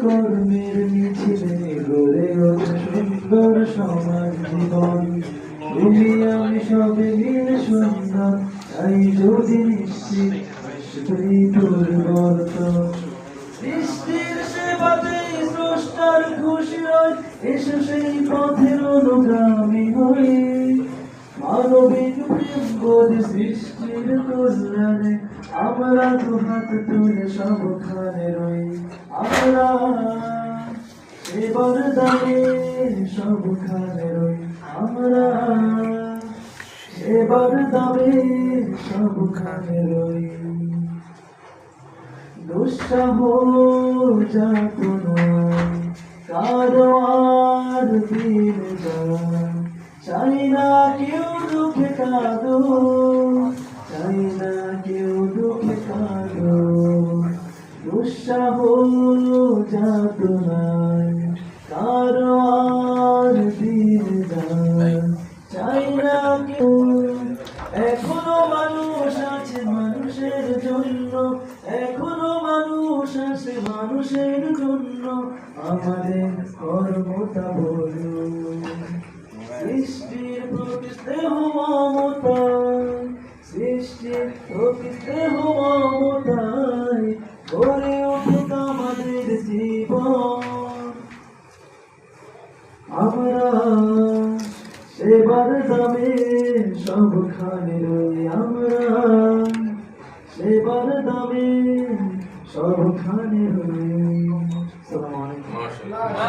কর্মের মিছিলে গড়ে ওঠে সুন্দর সমাজ জীবন। তুমি আমি সবে মিলে সুন্দর, তাই যদি নিশ্চিত আসবেই পরিবর্তন। সৃষ্টির সেবাতে স্রষ্টার খুশি হয়, এসে সেই পথের অনুগামী হই। মানবিক প্রেম বোধ সৃষ্টির কল্যাণে আমরা দুহাত তুলে সবখানে রই। আমরা সেবার দামে সবখানে রই। আমরা সেবার দামে সবখানে রই। দুঃসাহ যাতনায় কারো আর দিন যায়, চাই না কেউ দুঃখে কাঁদো, চাই না কেউ দুঃখে কাঁদো। দুঃসাহ যাতনায় কারো আর দিন যায়, চাই না কেউ। এখনো মানুষ আছে মানুষের জন্য, এখনো মানুষ আছে মানুষের জন্য। আমাদের কর্মটা বলুন, সৃষ্টির প্রতি স্নেহ মমতায়, সৃষ্টির প্রতি স্নেহ মমতায় গড়ে উঠুক আমাদের জীবন। আমরা সেবার দামে সবখানে রই। আমরা সেবার দামে সবখানে রই। আসসালামু আলাইকুম।